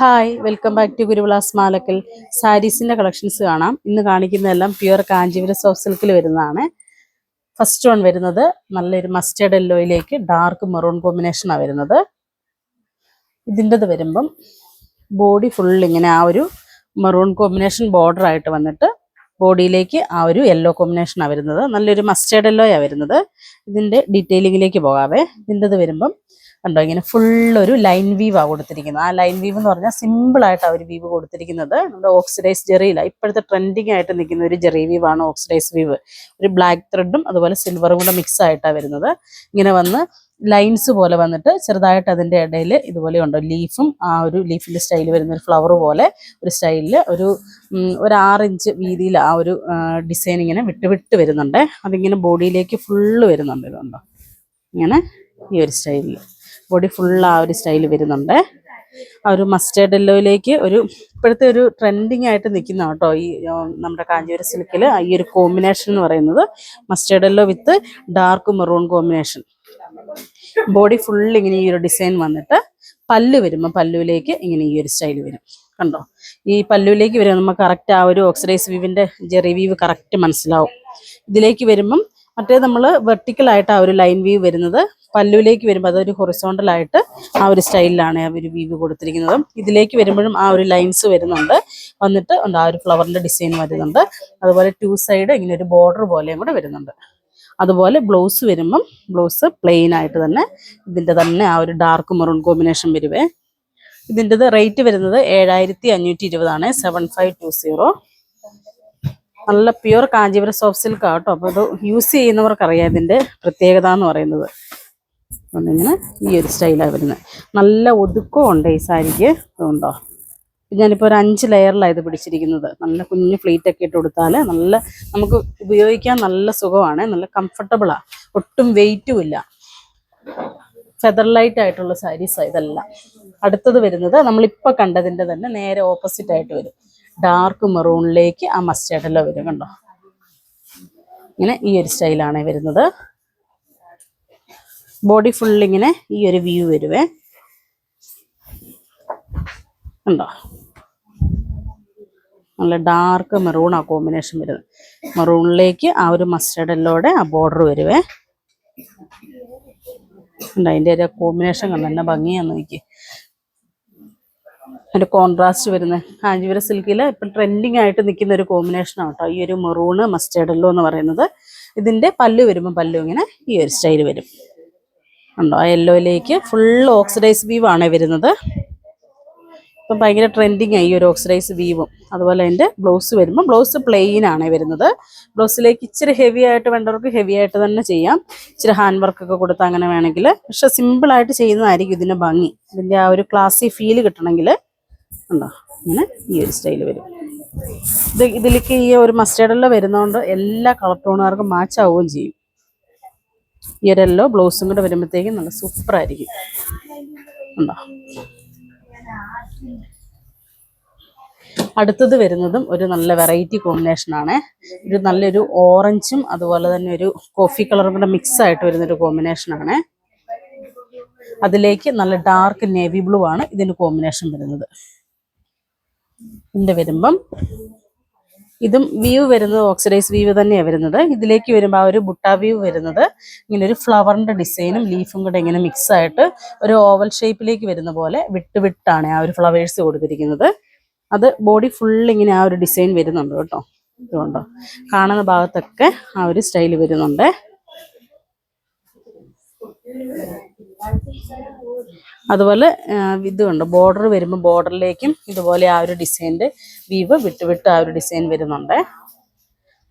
Hi, welcome back to Guruvilas Malakkal. സാരീസിൻ്റെ collections കാണാം. ഇന്ന് കാണിക്കുന്നതെല്ലാം പ്യുവർ കാഞ്ചീപുരം സോഫ്റ്റ് സിൽക്കിൽ വരുന്നതാണ്. ഫസ്റ്റ് വൺ വരുന്നത് നല്ലൊരു മസ്റ്റേർഡ് യെല്ലോയിലേക്ക് ഡാർക്ക് മെറൂൺ കോമ്പിനേഷനാണ് വരുന്നത്. ഇതിൻ്റെത് വരുമ്പം ബോഡി ഫുൾ ഇങ്ങനെ ആ ഒരു മെറൂൺ കോമ്പിനേഷൻ ബോർഡർ ആയിട്ട് വന്നിട്ട് ബോഡിയിലേക്ക് ആ ഒരു യെല്ലോ കോമ്പിനേഷനാണ് വരുന്നത്. നല്ലൊരു മസ്റ്റേർഡ് യെല്ലോയാണ് വരുന്നത്. ഇതിൻ്റെ ഡീറ്റെയിലിങ്ങിലേക്ക് പോകാവേ. ഇതിൻ്റെത് വരുമ്പം കണ്ടോ, ഇങ്ങനെ ഫുള്ളൊരു ലൈൻ വീവാണ് കൊടുത്തിരിക്കുന്നത്. ആ ലൈൻ വീവ് എന്ന് പറഞ്ഞാൽ സിമ്പിളായിട്ട് ആ ഒരു വീവ് കൊടുത്തിരിക്കുന്നത് നമ്മുടെ ഓക്സിഡൈസ് ജെറിയിലാണ്. ഇപ്പോഴത്തെ ട്രെൻഡിങ് ആയിട്ട് നിൽക്കുന്ന ഒരു ജെറി വീവാണ് ഓക്സിഡൈസ് വീവ്. ഒരു ബ്ലാക്ക് ത്രെഡും അതുപോലെ സിൽവറും കൂടെ മിക്സ് ആയിട്ടാണ് വരുന്നത്. ഇങ്ങനെ വന്ന് ലൈൻസ് പോലെ വന്നിട്ട് ചെറുതായിട്ട് അതിൻ്റെ ഇടയിൽ ഇതുപോലെ ഉണ്ടോ ലീഫും ആ ഒരു ലീഫിൻ്റെ സ്റ്റൈൽ വരുന്ന ഒരു ഫ്ലവർ പോലെ ഒരു സ്റ്റൈലിൽ ഒരു 6 ഇഞ്ച് വീതിയിൽ ആ ഒരു ഡിസൈൻ ഇങ്ങനെ വിട്ട് വരുന്നുണ്ട്. അതിങ്ങനെ ബോഡിയിലേക്ക് ഫുള്ള് വരുന്നുണ്ട്. ഇതുണ്ടോ, ഇങ്ങനെ ഈ ഒരു സ്റ്റൈലിൽ ബോഡി ഫുൾ ആ ഒരു സ്റ്റൈൽ വരുന്നുണ്ട്. ആ ഒരു മസ്റ്റേർഡ് യെല്ലോയിലേക്ക് ഒരു ഇപ്പോഴത്തെ ഒരു ട്രെൻഡിങ് ആയിട്ട് നിൽക്കുന്ന കേട്ടോ ഈ നമ്മുടെ കാഞ്ചീപുരം സിൽക്കിൽ ഈ ഒരു കോമ്പിനേഷൻ എന്ന് പറയുന്നത് മസ്റ്റേർഡ് യെല്ലോ വിത്ത് dark maroon combination. Body full ഇങ്ങനെ ഈ ഒരു ഡിസൈൻ വന്നിട്ട് പല്ല് വരുമ്പോൾ പല്ലുവിലേക്ക് ഇങ്ങനെ ഈ ഒരു സ്റ്റൈൽ വരും. കണ്ടോ, ഈ പല്ലുവിലേക്ക് വരും നമുക്ക് കറക്റ്റ് ആ ഒരു ഓക്സിഡൈസ് വീവിൻ്റെ ജെറി വീവ് കറക്റ്റ് മനസ്സിലാവും. ഇതിലേക്ക് വരുമ്പം മറ്റേ നമ്മൾ വെർട്ടിക്കലായിട്ട് ആ ഒരു ലൈൻ വീവ് വരുന്നത്, പല്ലുവിലേക്ക് വരുമ്പോൾ അതൊരു ഹൊറിസോണ്ടലായിട്ട് ആ ഒരു സ്റ്റൈലിലാണ് ആ ഒരു വീവ് കൊടുത്തിരിക്കുന്നത്. ഇതിലേക്ക് വരുമ്പോഴും ആ ഒരു ലൈൻസ് വരുന്നുണ്ട്, വന്നിട്ട് ഉണ്ട് ആ ഒരു ഫ്ലവറിൻ്റെ ഡിസൈൻ വരുന്നുണ്ട്. അതുപോലെ 2 സൈഡ് ഇങ്ങനെ ഒരു ബോർഡർ പോലെയും കൂടെ വരുന്നുണ്ട്. അതുപോലെ ബ്ലൗസ് വരുമ്പം ബ്ലൗസ് പ്ലെയിൻ ആയിട്ട് തന്നെ ഇതിൻ്റെ തന്നെ ആ ഒരു ഡാർക്ക് മെറൂൺ കോമ്പിനേഷൻ വരുവേ. ഇതിൻ്റെത് റേറ്റ് വരുന്നത് 7520 7520. നല്ല പ്യുവർ കാഞ്ചീപുരം സോഫ്റ്റ് സിൽക്ക് ആട്ടോ. അപ്പോൾ ഇത് യൂസ് ചെയ്യുന്നവർക്കറിയാം ഇതിൻ്റെ പ്രത്യേകത എന്ന് പറയുന്നത്. ഒന്നിങ്ങനെ ഈ ഒരു സ്റ്റൈലാണ് വരുന്നത്. നല്ല ഒതുക്കം ഉണ്ട് ഈ സാരിക്ക്. ഇതുണ്ടോ, ഞാനിപ്പോൾ ഒരു 5 ലെയറിലാണ് ഇത് പിടിച്ചിരിക്കുന്നത്. നല്ല കുഞ്ഞു ഫ്ലീറ്റൊക്കെ ഇട്ട് കൊടുത്താൽ നല്ല നമുക്ക് ഉപയോഗിക്കാൻ നല്ല സുഖമാണ്, നല്ല കംഫർട്ടബിളാണ്, ഒട്ടും വെയിറ്റും ഇല്ല. ഫെദർ ലൈറ്റ് ആയിട്ടുള്ള സാരീസാണ് ഇതെല്ലാം. അടുത്തത് വരുന്നത് നമ്മളിപ്പോൾ കണ്ടതിൻ്റെ തന്നെ നേരെ ഓപ്പോസിറ്റ് ആയിട്ട് വരും. ഡാർക്ക് മെറൂണിലേക്ക് ആ മസ്റ്റേർഡ് യെല്ലോ വരും. കണ്ടോ, ഇങ്ങനെ ഈ ഒരു സ്റ്റൈലാണ് വരുന്നത്. ബോഡി ഫുള്ളിങ്ങനെ ഈ ഒരു വ്യൂ വരുവേ. കണ്ടോ, നല്ല ഡാർക്ക് മെറൂൺ ആ കോമ്പിനേഷൻ വരുന്നത്. മെറൂണിലേക്ക് ആ ഒരു മസ്റ്റേർഡ് യെല്ലോടെ ആ ബോർഡർ വരുവേ. കണ്ടോ, അതിൻ്റെ ഒരു കോമ്പിനേഷൻ കണ്ടോ എന്നെ ഭംഗിയാന്ന് നോക്കി. അതിൻ്റെ കോൺട്രാസ്റ്റ് വരുന്ന കാഞ്ചീപുരം സിൽക്കിൽ ഇപ്പം ട്രെൻഡിങ് ആയിട്ട് നിൽക്കുന്ന ഒരു കോമ്പിനേഷനാണ് കേട്ടോ ഈ ഒരു മെറൂണ് മസ്റ്റേർഡ് യെല്ലോ എന്ന് പറയുന്നത്. ഇതിൻ്റെ പല്ല് വരുമ്പോൾ പല്ലു ഇങ്ങനെ ഈ ഒരു സ്റ്റൈൽ വരും. ഉണ്ടോ, ആ യെല്ലോയിലേക്ക് ഫുൾ ഓക്സിഡൈസ് വീവാണ് വരുന്നത്. ഇപ്പം ഭയങ്കര ട്രെൻഡിങ് ആയി ഈ ഒരു ഓക്സിഡൈസ് വീവും. അതുപോലെ അതിൻ്റെ ബ്ലൗസ് വരുമ്പോൾ ബ്ലൗസ് പ്ലെയിൻ ആണ് വരുന്നത്. ബ്ലൗസിലേക്ക് ഇച്ചിരി ഹെവി ആയിട്ട് വേണ്ടവർക്ക് ഹെവി ആയിട്ട് തന്നെ ചെയ്യാം, ഇച്ചിരി ഹാൻഡ് വർക്കൊക്കെ കൊടുത്താൽ അങ്ങനെ വേണമെങ്കിൽ. പക്ഷെ സിമ്പിളായിട്ട് ചെയ്യുന്നതായിരിക്കും ഇതിൻ്റെ ഭംഗി. ഇതിൻ്റെ ആ ഒരു ക്ലാസി ഫീല് കിട്ടണമെങ്കിൽ ഉണ്ടോ ഇങ്ങനെ ഈ ഒരു സ്റ്റൈൽ വരും. ഇതിലേക്ക് ഈ ഒരു മസ്റ്റേർഡ് യെല്ലോ വരുന്നതുകൊണ്ട് എല്ലാ കളർ ടോണുകാർക്കും മാച്ച് ആവുകയും ചെയ്യും. ഈ ഒരു യെല്ലോ ബ്ലൗസും കൂടെ വരുമ്പോഴത്തേക്കും നല്ല സൂപ്പറായിരിക്കും. ഉണ്ടോ, അടുത്തത് വരുന്നതും ഒരു നല്ല വെറൈറ്റി കോമ്പിനേഷനാണ്. ഒരു നല്ലൊരു ഓറഞ്ചും അതുപോലെ തന്നെ ഒരു കോഫി കളറും കൂടെ മിക്സ് ആയിട്ട് വരുന്നൊരു കോമ്പിനേഷനാണ്. അതിലേക്ക് നല്ല ഡാർക്ക് നേവി ബ്ലൂ ആണ് ഇതിന് കോമ്പിനേഷൻ വരുന്നത്. ഇതിൻ്റെ വരുമ്പം ഇതും വീവ് വരുന്നത് ഓക്സിഡൈസ് വീവ് തന്നെയാണ് വരുന്നത്. ഇതിലേക്ക് വരുമ്പോൾ ആ ഒരു ബുട്ട വീവ് വരുന്നത് ഇങ്ങനെ ഒരു ഫ്ലവറിൻ്റെ ഡിസൈനും ലീഫും കൂടെ ഇങ്ങനെ മിക്സ് ആയിട്ട് ഒരു ഓവൽ ഷേപ്പിലേക്ക് വരുന്ന പോലെ വിട്ടാണ് ആ ഒരു ഫ്ലവേഴ്സ് കൊടുത്തിരിക്കുന്നത്. അത് ബോഡി ഫുൾ ഇങ്ങനെ ആ ഒരു ഡിസൈൻ വരുന്നുണ്ട് കേട്ടോ. ഇതുകൊണ്ടോ കാണുന്ന ഭാഗത്തൊക്കെ ആ ഒരു സ്റ്റൈൽ വരുന്നുണ്ട്. അതുപോലെ ഇത് കണ്ടോ, ബോർഡർ വരുമ്പോൾ ബോർഡറിലേക്കും ഇതുപോലെ ആ ഒരു ഡിസൈൻ്റെ വീവ് വിട്ട് ആ ഒരു ഡിസൈൻ വരുന്നുണ്ട്.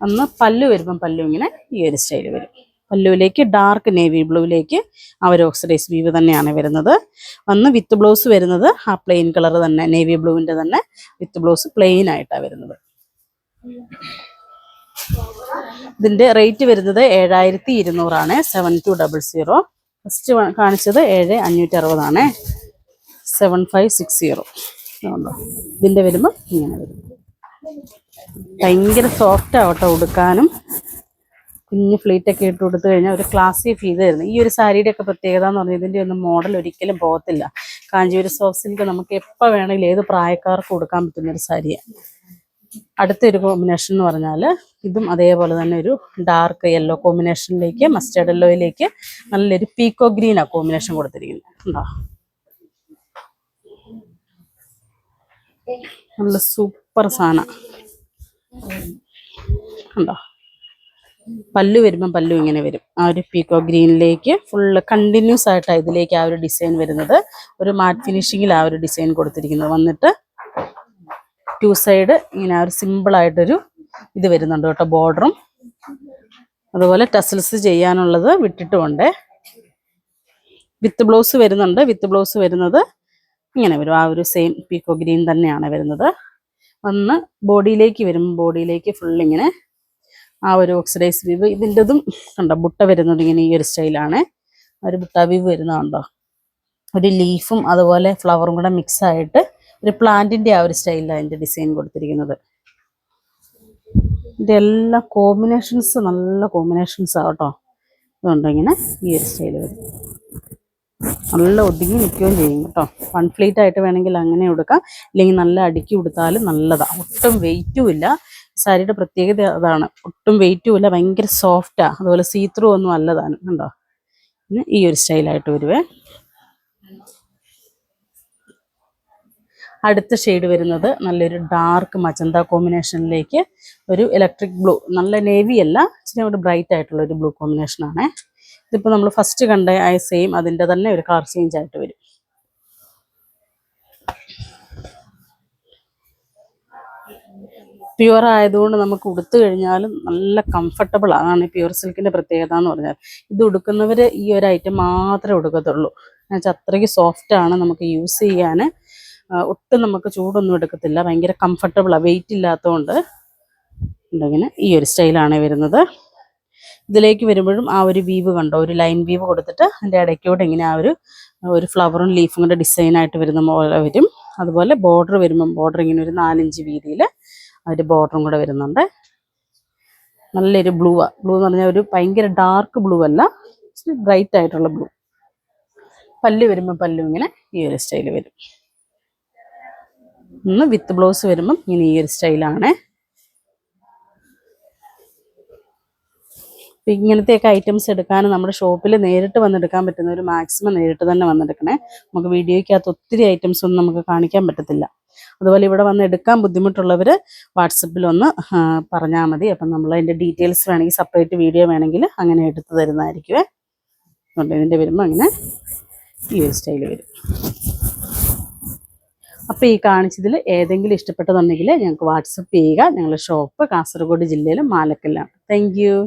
അന്ന് പല്ലു വരുമ്പം പല്ലു ഇങ്ങനെ ഈ ഒരു സ്റ്റൈൽ വരും. പല്ലുവിലേക്ക് ഡാർക്ക് നേവി ബ്ലൂവിലേക്ക് ആ ഒരു ഓക്സിഡൈസ് വീവ് തന്നെയാണ് വരുന്നത്. വന്ന് വിത്ത് ബ്ലൗസ് വരുന്നത് ആ പ്ലെയിൻ കളർ തന്നെ നേവി ബ്ലൂവിൻ്റെ തന്നെ വിത്ത് ബ്ലൗസ് പ്ലെയിൻ ആയിട്ടാണ് വരുന്നത്. ഇതിൻ്റെ റേറ്റ് വരുന്നത് 7200 7200. ഫസ്റ്റ് കാണിച്ചത് 7560 7560. അതുകൊണ്ടോ ഇതിൻ്റെ വരുമ്പോൾ ഇങ്ങനെ വരും. ഭയങ്കര സോഫ്റ്റ് ആവട്ടെ ഉടുക്കാനും. കുഞ്ഞു ഫ്ലീറ്റൊക്കെ ഇട്ട് കൊടുത്തു കഴിഞ്ഞാൽ ഒരു ക്ലാസി ഫീൽ തരുന്നത്. ഈ ഒരു സാരിയുടെ ഒക്കെ പ്രത്യേകത എന്ന് പറഞ്ഞാൽ ഇതിൻ്റെ ഒന്നും മോഡൽ ഒരിക്കലും പോകത്തില്ല. കാഞ്ചീപുരം സോഫ്റ്റ് സിൽക്ക് നമുക്ക് എപ്പോൾ വേണമെങ്കിലും ഏത് പ്രായക്കാർക്ക് കൊടുക്കാൻ പറ്റുന്നൊരു സാരിയാണ്. അടുത്തൊരു കോമ്പിനേഷൻ എന്ന് പറഞ്ഞാൽ ഇതും അതേപോലെ തന്നെ ഒരു ഡാർക്ക് യെല്ലോ കോമ്പിനേഷനിലേക്ക് മസ്റ്റേർഡ് യെല്ലോയിലേക്ക് നല്ലൊരു പീക്കോ ഗ്രീനാണ് കോമ്പിനേഷൻ കൊടുത്തിരിക്കുന്നത്. ഉണ്ടോ, നല്ല സൂപ്പർ സാധനം. ഉണ്ടോ, പല്ലു വരുമ്പം പല്ലു ഇങ്ങനെ വരും. ആ ഒരു പീക്കോ ഗ്രീനിലേക്ക് ഫുള്ള് കണ്ടിന്യൂസ് ആയിട്ടാണ് ഇതിലേക്ക് ആ ഒരു ഡിസൈൻ വരുന്നത്. ഒരു മാറ്റ് ഫിനിഷിങ്ങിൽ ആ ഒരു ഡിസൈൻ കൊടുത്തിരിക്കുന്നത് വന്നിട്ട് ടു സൈഡ് ഇങ്ങനെ ആ ഒരു സിമ്പിളായിട്ടൊരു ഇത് വരുന്നുണ്ട് കേട്ടോ, ബോർഡറും. അതുപോലെ ടസൽസ് ചെയ്യാനുള്ളത് വിട്ടിട്ടുമുണ്ട്. വിത്ത് ബ്ലൗസ് വരുന്നുണ്ട്. വിത്ത് ബ്ലൗസ് വരുന്നത് ഇങ്ങനെ വരും. ആ ഒരു സെയിം പീക്കോ ഗ്രീൻ തന്നെയാണ് വരുന്നത്. വന്ന് ബോഡിയിലേക്ക് വരുമ്പോൾ ബോഡിയിലേക്ക് ഫുള്ളിങ്ങനെ ആ ഒരു ഓക്സിഡൈസ് വീവ്. ഇതിൻ്റെതും കണ്ടോ ബുട്ട വരുന്നത് ഇങ്ങനെ ഈ ഒരു സ്റ്റൈലാണ്. ഒരു ബുട്ട വീവ് വരുന്നതുണ്ടോ, ഒരു ലീഫും അതുപോലെ ഫ്ലവറും കൂടെ മിക്സ് ആയിട്ട് ഒരു പ്ലാന്റിൻ്റെ ആ ഒരു സ്റ്റൈലിലാണ് അതിൻ്റെ ഡിസൈൻ കൊടുത്തിരിക്കുന്നത്. ഇതിൻ്റെ എല്ലാ കോമ്പിനേഷൻസ് നല്ല കോമ്പിനേഷൻസ് ആട്ടോ. ഇതുകൊണ്ട് ഇങ്ങനെ ഈ ഒരു സ്റ്റൈൽ വരും. നല്ല ഒതുങ്ങി നിൽക്കുകയും ചെയ്യും കേട്ടോ. വൺ ഫ്ലീറ്റ് ആയിട്ട് വേണമെങ്കിൽ അങ്ങനെ കൊടുക്കാം, ഇല്ലെങ്കിൽ നല്ല അടുക്കി കൊടുത്താലും നല്ലതാണ്. ഒട്ടും വെയിറ്റും ഇല്ല. സാരിയുടെ പ്രത്യേകത അതാണ്, ഒട്ടും വെയിറ്റും ഇല്ല, ഭയങ്കര സോഫ്റ്റാണ്. അതുപോലെ സീത്രൂ ഒന്നും അല്ലതാണ്. കണ്ടോ, പിന്നെ ഈ ഒരു സ്റ്റൈലായിട്ട് വരുവേ. അടുത്ത ഷെയ്ഡ് വരുന്നത് നല്ലൊരു ഡാർക്ക് മജന്ത കോമ്പിനേഷനിലേക്ക് ഒരു ഇലക്ട്രിക് ബ്ലൂ, നല്ല നേവി അല്ല, ഇച്ചിരി ഒരു ബ്രൈറ്റ് ആയിട്ടുള്ള ഒരു ബ്ലൂ കോമ്പിനേഷനാണ്. ഇതിപ്പോൾ നമ്മൾ ഫസ്റ്റ് കണ്ട ആ സെയിം അതിൻ്റെ തന്നെ ഒരു കളർ ചേഞ്ച് ആയിട്ട് വരും. പ്യുവർ ആയതുകൊണ്ട് നമുക്ക് ഉടുത്തു കഴിഞ്ഞാലും നല്ല കംഫർട്ടബിൾ ആണ്. പ്യുവർ സിൽക്കിൻ്റെ പ്രത്യേകത എന്ന് പറഞ്ഞാൽ ഇത് ഉടുക്കുന്നവർ ഈ ഒരു ഐറ്റം മാത്രമേ ഉടുക്കത്തുള്ളൂ. എന്നുവെച്ചാൽ അത്രയ്ക്ക് സോഫ്റ്റാണ്, നമുക്ക് യൂസ് ചെയ്യാൻ ഒട്ടും നമുക്ക് ചൂടൊന്നും എടുക്കത്തില്ല. ഭയങ്കര കംഫർട്ടബിളാണ്, വെയിറ്റ് ഇല്ലാത്തതുകൊണ്ട്. ഇങ്ങനെ ഈ ഒരു സ്റ്റൈലാണ് വരുന്നത്. ഇതിലേക്ക് വരുമ്പോഴും ആ ഒരു വീവ് കണ്ടോ, ഒരു ലൈൻ വീവ് കൊടുത്തിട്ട് അതിൻ്റെ ഇടയ്ക്കൂടെ ഇങ്ങനെ ആ ഒരു ഫ്ലവറും ലീഫും കൂടെ ഡിസൈനായിട്ട് വരുന്ന പോലെ വരും. അതുപോലെ ബോർഡർ വരുമ്പം ബോർഡർ ഇങ്ങനെ ഒരു 4 ഇഞ്ച് വീതിയിൽ അതിൻ്റെ ബോർഡറും കൂടെ വരുന്നുണ്ട്. നല്ലൊരു ബ്ലൂവാണ്. ബ്ലൂ എന്ന് പറഞ്ഞാൽ ഒരു ഭയങ്കര ഡാർക്ക് ബ്ലൂ അല്ല, ബ്രൈറ്റ് ആയിട്ടുള്ള ബ്ലൂ. പല്ല് വരുമ്പോൾ പല്ലു ഇങ്ങനെ ഈ ഒരു സ്റ്റൈൽ വരും. വിത്ത് ബ്ലൗസ് വരുമ്പം ഇങ്ങനെ ഈ ഒരു സ്റ്റൈലാണ്. ഇങ്ങനത്തെയൊക്കെ ഐറ്റംസ് എടുക്കാൻ നമ്മുടെ ഷോപ്പിൽ നേരിട്ട് വന്നെടുക്കാൻ പറ്റുന്നവർ മാക്സിമം നേരിട്ട് തന്നെ വന്നെടുക്കണേ. നമുക്ക് വീഡിയോയ്ക്കകത്ത് ഒത്തിരി ഐറ്റംസ് ഒന്നും നമുക്ക് കാണിക്കാൻ പറ്റത്തില്ല. അതുപോലെ ഇവിടെ വന്ന് എടുക്കാൻ ബുദ്ധിമുട്ടുള്ളവർ വാട്സപ്പിലൊന്ന് പറഞ്ഞാൽ മതി. അപ്പം നമ്മൾ അതിൻ്റെ ഡീറ്റെയിൽസ് വേണമെങ്കിൽ സെപ്പറേറ്റ് വീഡിയോ വേണമെങ്കിൽ അങ്ങനെ എടുത്ത് തരുന്നതായിരിക്കുമേ. അതുകൊണ്ട് ഇതിൻ്റെ വരുമ്പോൾ അങ്ങനെ ഈ ഒരു സ്റ്റൈൽ വരും. അപ്പോൾ ഈ കാണിച്ചതിൽ ഏതെങ്കിലും ഇഷ്ടപ്പെട്ടതുണ്ടെങ്കിൽ ഞങ്ങൾക്ക് വാട്സപ്പ് ചെയ്യുക. ഞങ്ങളുടെ ഷോപ്പ് കാസർഗോഡ് ജില്ലയിലെ മാലക്കല്ലാണ്. Thank you.